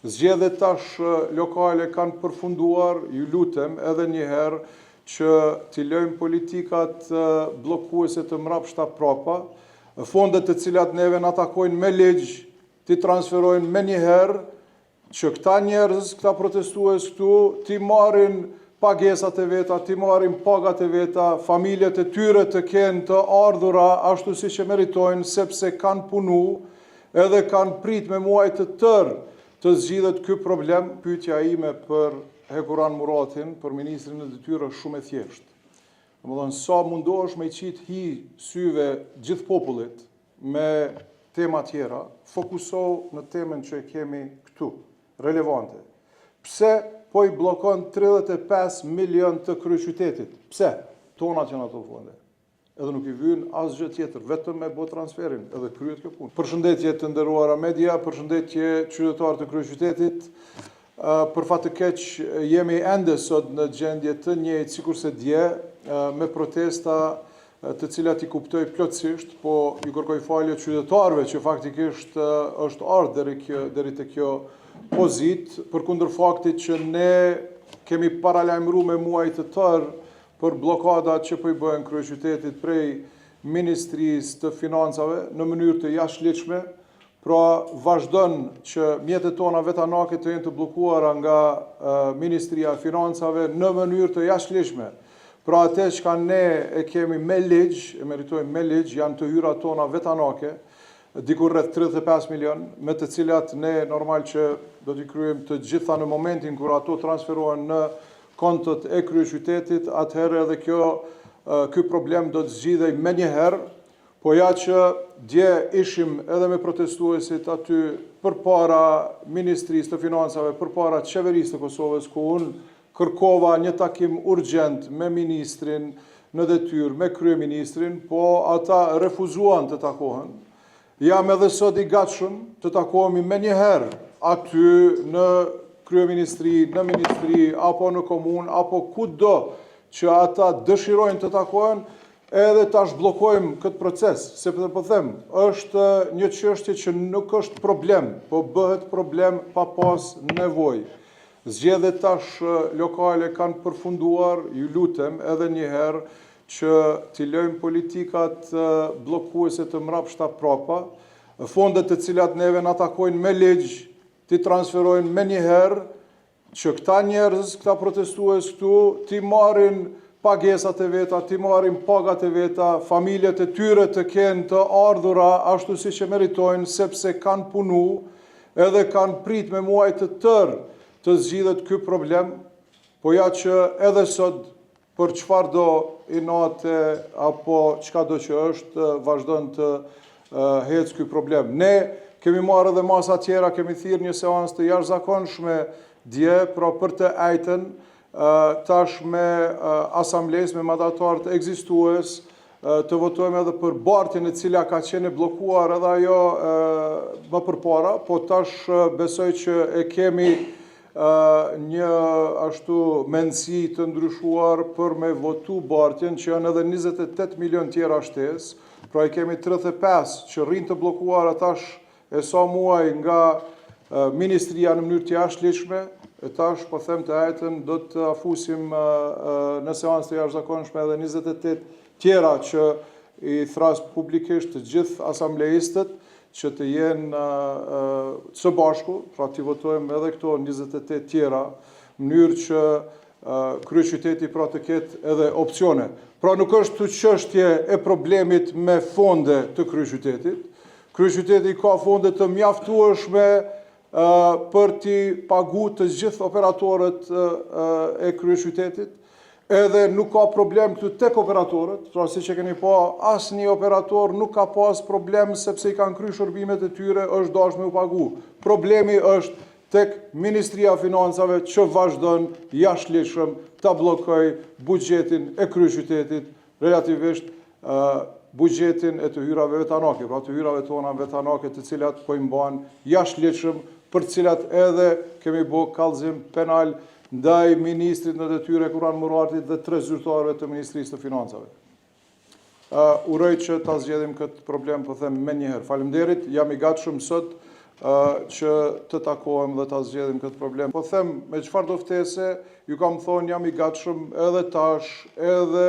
Zgjedhjet tash lokale kanë përfunduar, ju lutem edhe njëherë që t'i lëjmë politikat bllokuese të mrapshta prapa, fondet të cilat neve na takojnë me ligj, t'i transferojnë me njëherë, që këta njerëz, këta protestues këtu, t'i marrin pagesat e veta, t'i marrin pagat e veta, familjet e tyre të kenë të ardhura ashtu siç e meritojnë, sepse kanë punu edhe kanë prit me muaj të tërë të zgjidhet ky problem. Pyetja ime për Hekuran Muratin, për ministrin e detyrës, është shumë e thjeshtë. Domethënë, sa mundohesh me i qit hi syve gjithë popullit me tema tjera, fokusohu në temën që e kemi këtu, relevante. Pse po i bllokon 35 milion të kryeqytetit? Pse? Tonat janë ato fonde. Edhe nuk i vyn asgjë tjetër, vetëm me bë transferin, edhe kryet kjo punë. Përshëndetje të nderuara media, përshëndetje qytetarë të kryeqytetit. Për fat të keq jemi ende sot në gjendje të njëjtë sikurse dje, me protesta të cilat i kuptoj plotësisht, po ju kërkoj falje qytetarëve që faktikisht është ardhur deri te kjo pozitë, përkundër faktit që ne kemi paralajmëruar me muaj të tërë për blokadat që po i bëhen kryeqytetit prej Ministrisë të Financave në mënyrë të jashtëligjshme. Pra vazhdon që mjetet tona vetanake të jenë të bllokuara nga Ministria e Financave në mënyrë të jashtëligjshme. Pra atë që ne e kemi me ligj, e meritojmë me ligj, janë të hyrat tona vetanake, diku rreth 35 milion, me të cilat ne normal që do t'i kryejmë të gjitha në momentin kur ato transferohen në kontët e kryeqytetit, atëherë edhe ky problem do të zgjidhej me njëherë, po ja që dje ishim edhe me protestuesit aty përpara Ministrisë të Financave, përpara Qeverisë të Kosovës, ku unë kërkova një takim urgjent me ministrin në detyrë, me kryeministrin, po ata refuzuan të takohen. Jam edhe sot i gatshëm të takohemi me njëherë aty në kryeministri, në ministri, apo në komunë, apo kudo që ata dëshirojnë të takohen, edhe tash bllokojmë këtë proces, sepse po them, është një çështje që nuk është problem, po bëhet problem pa pas nevojë. Zgjedhjet tash lokale kanë përfunduar, ju lutem edhe njëherë që t'i lëjmë politikat bllokuese të mrapshta prapa, fondet të cilat neve na takojnë me ligj, t'i transferojnë me njëherë, që këta njerëz, këta protestues këtu, t'i marrin pagesat e veta, t'i marrin pagat e veta, familjet e tyre të kenë të ardhura ashtu siç e meritojnë, sepse kanë punu edhe kanë prit me muaj të tërë të zgjidhet ky problem, po ja që edhe sot për çfarëdo inate apo çkado që është, vazhdon të hecë ky problem. Ne kemi marrë edhe masa tjera, kemi thirrë një seancë të jashtëzakonshme dje, pra për të ajtën, tash me asamblesë, me mandatarët ekzistues, të votojmë edhe për bartjen e cila ka qenë bllokuar edhe ajo më përpara, po tash besoj që e kemi një ashtu mendësi të ndryshuar për me votu bartjen, që janë edhe 28 milion tjera shtesë, pra i kemi 35 që rrinë të bllokuara tash e sa muaj nga Ministria në mënyrë të jashtëligjshme, e tash po them të ajtën do të afusim në seancë të jashtëzakonshme edhe 28 tjera që i thras publikisht të gjithë asambleistët që të jenë së bashku, pra t'i votojmë edhe këto 28 tjera, në mënyrë që kryeqyteti pra të ketë edhe opsione. Pra nuk është të çështje e problemit me fonde të kryeqytetit. Kryeqyteti ka fonde të mjaftueshme për t'i pagu të gjithë operatorët e kryeqytetit, edhe nuk ka problem këtu tek operatorët, pra si që keni pa, asnjë operator nuk ka pas problem sepse i kanë kry shërbimet e tyre, është dashur me u pagu. Problemi është tek Ministria e Financave që vazhdon jashtëligjshëm ta bllokojë buxhetin e kryeqytetit, relativisht buxhetin e të hyrave vetanake, pra të hyrave tona vetanake të cilat po i mban jashtëligjshëm, për të cilat edhe kemi bë kallëzim penal ndaj ministrit në detyrë Hekuran Muratit dhe 3 zyrtarëve të Ministrisë të Financave. Uroj që ta zgjedhim këtë problem, po them me njëherë. Faleminderit, jam i gatshëm sot që të takohem dhe të zgjedhim këtë problem. Po them, me çfarë do ftese, ju kam thonë jam i gatshëm edhe tash, edhe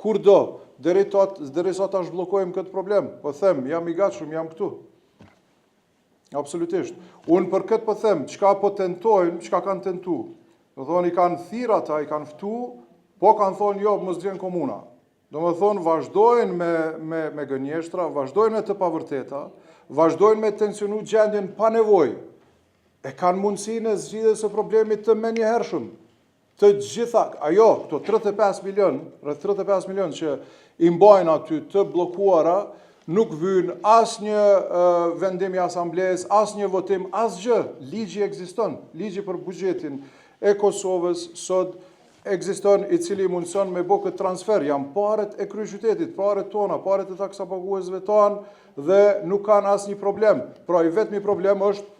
kur do, derisa tash bllokojmë këtë problem. Po them, jam i gatshëm, jam këtu. Absolutisht. Unë për këtë po them, çka po tentojnë, çka kanë tentu. Do thonë, i kanë thirrë ata, i kanë ftu, po kanë thonë jo, mos vjen komuna. Do më thonë, vazhdojnë me gënjeshtra, vazhdojnë me të pavërteta, vazhdojnë me tensionu gjendjen pa nevojë. E kanë mundësinë e zgjidhjes së problemit të menjëhershëm. Të gjitha, ajo, këto 35 milion, rreth 35 milion që i mbajnë aty të bllokuara, nuk vynë asnjë vendim i asamblesë, asnjë votim, asgjë. Ligji ekziston, ligji për buxhetin e Kosovës sot ekziston, i cili mundson me bë këtë transfer. Janë paret e kryeqytetit, paret tona, paret e taksapaguesve tanë dhe nuk kanë asnjë problem. Pra i vetmi problem është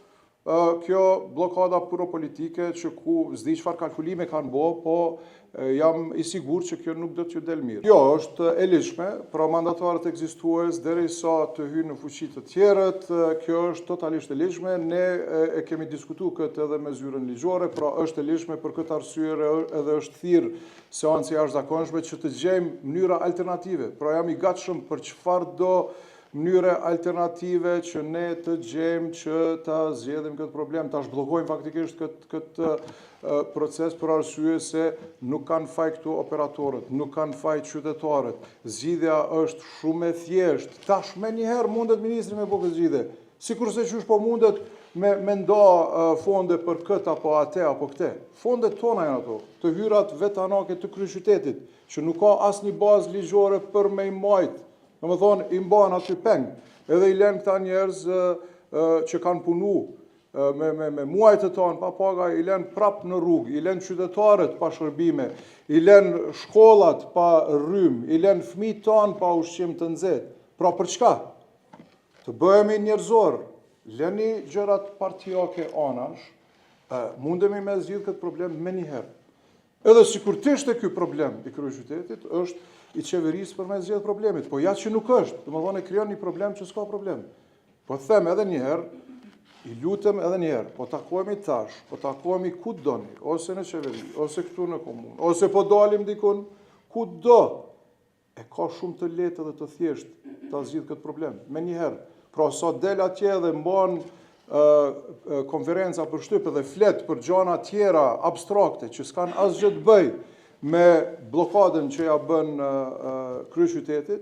kjo blokada puro politike që ku s'di çfarë kalkulime kanë bë, po jam i sigurt që kjo nuk do t'ju del mirë. Kjo është e ligjshme, pra mandatarët ekzistues derisa të hyjnë në fuqi të tjerët, kjo është totalisht e ligjshme. Ne e kemi diskutuar këtë edhe me zyrën ligjore, pra është e ligjshme për këtë arsye edhe është thirrë seancë e jashtëzakonshme që të gjejmë mënyra alternative. Pra jam i gatshëm për çfarëdo mënyre alternative që ne të gjejmë që ta zgjedhim këtë problem, ta zhbllokojmë faktikisht këtë proces për arsye se nuk kanë faj këtu operatorët, nuk kanë faj qytetarët. Zgjidhja është shumë e thjeshtë. Tash me njëherë mundet ministri me bë këtë zgjidhje. Sikurse qysh po mundet me nda fonde për këtë apo atë apo këtë. Fondet tona janë ato, të hyrat vetanake të kryeqytetit, që nuk ka asnjë bazë ligjore për me i majt. Në më thonë, i mbanë aty peng, edhe i len këta njerëz që kanë punu me muajt e tonë pa paga, i len prap në rrugë, i len qytetarët pa shërbime, i len shkollat pa rrymë, i len fëmijët tonë pa ushqim të nxehtë. Pra për çka? Të bëhemi njerëzor, leni gjërat partijake anash, mundemi me zgjidh këtë problem me njëherë. Edhe sikur të ishte ky problem i kryeqytetit, është i qeverisë për me zgjedh problemit, po ja që nuk është, do më thonë e krijon një problem që s'ka problem. Po them edhe njëherë, i lutem edhe njëherë, po takohemi tash, po takohemi ku doni, ose në qeveri, ose këtu në komunë, ose po dalim dikun, ku do, e ka shumë të lehtë dhe të thjeshtë ta zgjidh këtë problem. Me njëherë, pra sot del atje dhe mban konferenca për shtyp dhe flet për gjëra tjera abstrakte që s'kan asgjë të bëjë me blokadën që ja bën kryeqytetit,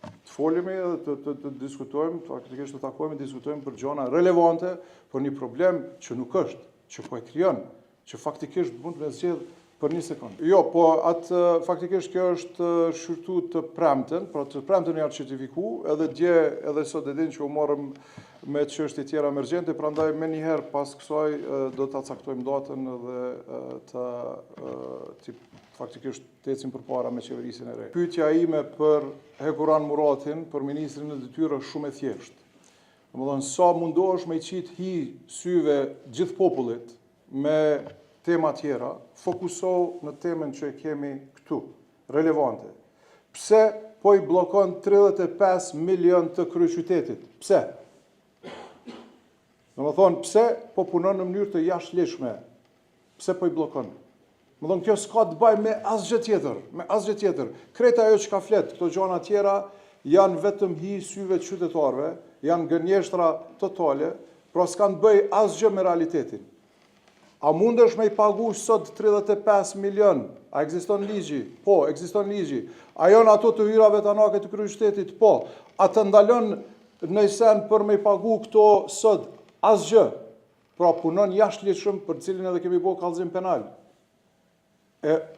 të folimi dhe të diskutojmë, faktikisht të takohemi, diskutojmë për gjëra relevante, për një problem që nuk është, që po e krijon, që faktikisht mund me zgjedh për një sekond. Jo, po atë faktikisht kjo është shqyrtu të premten, pra të premten janë certifiku, edhe dje, edhe sot e din që u morëm me çështje tjera emergjente, prandaj me njëherë pas kësaj do ta caktojmë datën dhe faktikisht të ecim përpara me qeverisin e re. Pyetja ime për Hekuran Muratin, për ministrin e detyrë është shumë e thjeshtë. Domethënë sa mundohesh me i qit hi syve gjithë popullit me tema tjera, fokusohu në temën që e kemi këtu, relevante. Pse po i bllokon 35 milion të kryeqytetit? Pse? Domethënë pse po punon në mënyrë të jashtëligjshme? Pse po i bllokon? Më thonë, kjo s'ka të baj me asgjë tjetër, Kreta ajo që ka flet, këto gjëra tjera janë vetëm hi syve qytetarëve, janë gënjeshtra totale, pra s'kan të bëj asgjë me realitetin. A mundesh me i pagu sot 35 milion? A ekziston ligji? Po, ekziston ligji. A janë ato të hyrave vetanake të kryeqytetit? Po. A të ndalon në sen për me i pagu këto sot? Asgjë. Pra punon jashtëligjshëm për cilin edhe kemi bërë kallëzim penal.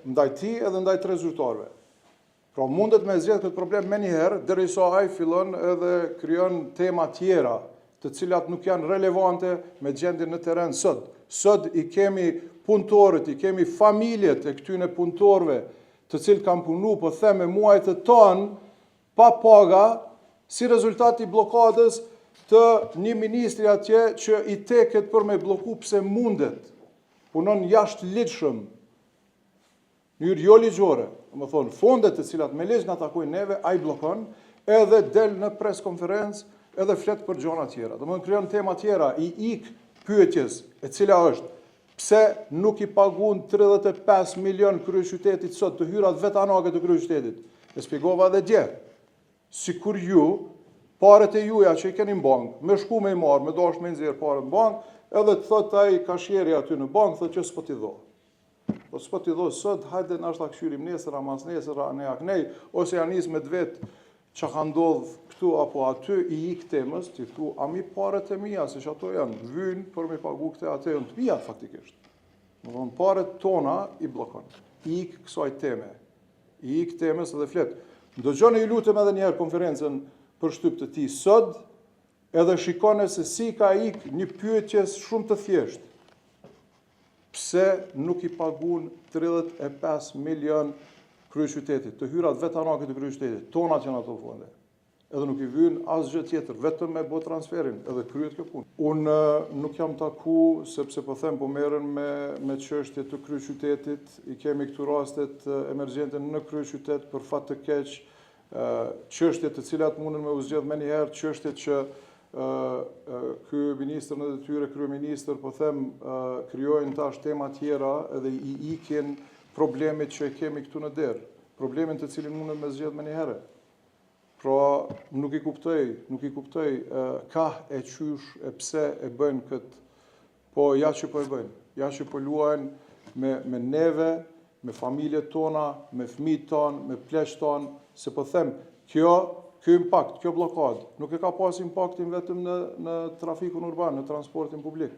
Ndaj ti edhe ndaj të rezultarëve. Pra mundet me zgjedh këtë problem me njëherë, derisa ai fillon edhe krijon tema tjera, të cilat nuk janë relevante me gjendjen në terren sot. Sot i kemi punëtorët, i kemi familjet e këtyne punëtorëve, të cilët kanë punu, po them me muajt e tonë, pa paga, si rezultat i blokadës të një ministri atje që i teket për me bloku pse mundet. Punon jashtëligjshëm, njërë jo ligjore, më thonë, fondet të cilat me ligj në atakojnë neve, a i blokon, edhe del në preskonferencë, edhe flet për gjona tjera. Do më krijon tema tjera, i ik pyetjes, e cila është, pse nuk i pagun 35 milion kryeqytetit sot të hyrat vetanake të kryeqytetit? E spjegova edhe dje. Sikur ju, paret e juja që i keni në bankë, me shku me i marë, me dash me nxjerr paret në bankë, edhe të thot ai kashjeri aty në bankë, thot që s'po t'i dho. Po s'po t'i dho sot, hajde nashta këshyrim nesër, amas nesër, ne aknej, ose janë nis me vetë që ka ndodhë këtu apo aty, i ik temës, t'i thu, a mi paret e mija, se që ato janë vynë për me pagu këte, atë janë të mija faktikisht. Më thonë, paret tona i blokon. I ik kësaj teme. I ik temës edhe flet. Ndëgjoni ju lutem edhe njerë konferencën për shtyp të ti sot, edhe shikone se si ka ik një pyetjes shumë të thjesht. Pse nuk i pagun 35 milion kryeqytetit, të hyrat vetanake të kryeqytetit, tonat që në ato fonde. Edhe nuk i vynë asgjë tjetër, vetëm me bo transferin, edhe kryet kjo punë. Unë nuk jam taku, sepse po them, po merren me çështje të kryeqytetit, i kemi këtu rastet emergjente në kryeqytet për fat të keq, çështje të cilat mundën me u zgjedh më një herë, çështje që ky ministër në detyrë, kryeministër, po them, krijojnë tash tema tjera edhe i ikin problemet që e kemi këtu në derë, problemin të cilin mundën me zgjedh më një herë. Pra, nuk i kuptoj ka e qysh e pse e bëjnë këtë, po ja që po e bëjnë, ja që po luajnë me neve, me familjet tona, me fëmijët tonë, me pleqët tonë, se po them, kjo impakt, kjo blokad, nuk e ka pas impaktin vetëm në trafikun urban, në transportin publik.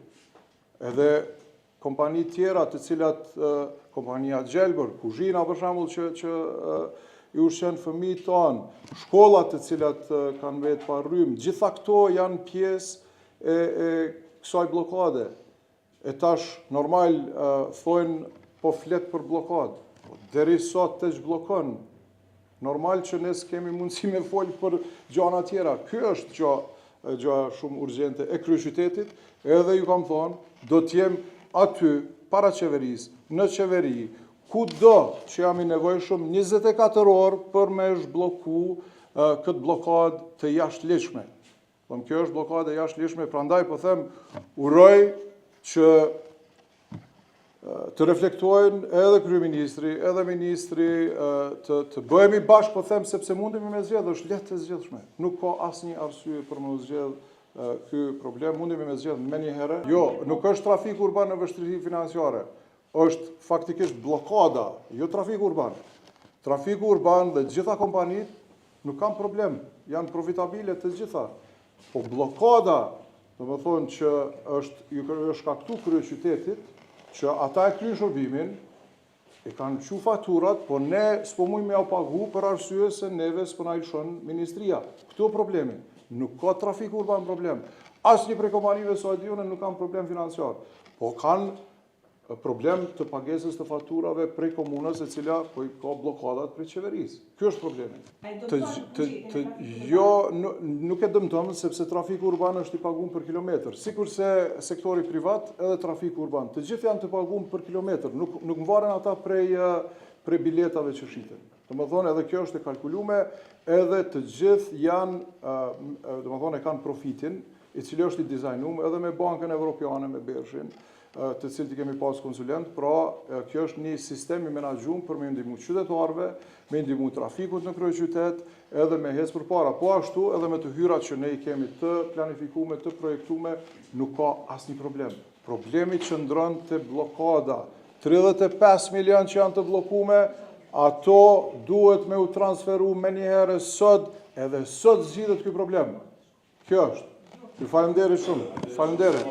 Edhe kompani tjera të cilat, kompania Gjelbër, Kuzhina për shembull që i ushqen fëmijët tonë, shkollat të cilat kanë vetë pa rrymë, gjitha këto janë pjesë e kësaj blokade. E tash, normal, thojnë po flet për blokadë, deri sot të zhblokon. Normal që ne s'kemi mundësi me folë për gjana tjera. Kjo është gjë shumë urgjente e kryeqytetit, edhe ju kam thonë, do t'jem aty, para qeverisë, në qeveri, ku do që jam i nevojshëm 24 orë për me zhbloku këtë blokadë të jashtëligjshme. Kjo është blokadë e jashtëligjshme, prandaj po them, uroj që të reflektojnë edhe kryeministri, edhe ministri, të bëhemi bashkë, po them, sepse mundemi me zgjedh, është lehtë të zgjedhshme. Nuk ka asnjë arsye për me zgjedh ky problem, mundemi me zgjedh me një herë. Jo, nuk është trafik urban në vështirësi financiare, është faktikisht blokada, jo trafik urban. Trafiku urban dhe gjitha kompanit nuk kanë problem, janë profitabile të gjitha. Po blokada, do të thonë që është shkaktu kryeqytetit, që ata e kryjnë shërbimin, e kanë qu faturat, po ne s'po mujnë me au pagu për arsye se neve s'po na lëshon ministria. Këtu e problemi. Nuk ka trafik urban problem. Asnjë prej kompanive Saadione nuk kanë problem financiar, po kanë problem të pagesës të faturave prej komunës e cila po i ka blokadat prej qeverisë. Ky është problemi. Jo, nuk e dëmton sepse trafiku urban është i paguar për kilometër. Sikurse sektori privat edhe trafiku urban, të gjithë janë të paguar për kilometër, nuk varen ata prej biletave që shiten. Domethënë edhe kjo është e kalkuluar, edhe të gjithë janë, domethënë e kanë profitin, i cili është i dizajnuar edhe me Bankën Evropiane, me Bershin, të cilët i kemi pas konsulent, pra kjo është një sistem i menaxhuar për me ndihmu qytetarëve, me ndihmu trafikut në kryeqytet, edhe me hec përpara. Po ashtu edhe me të hyrat që ne i kemi të planifikuar, të projektuar, nuk ka asnjë problem. Problemi qëndron te blokada. 35 milion që janë të bllokuar, ato duhet me u transferu me një herë sot, edhe sot zgjidhet ky problem. Kjo është. Ju falenderoj shumë. Falenderoj.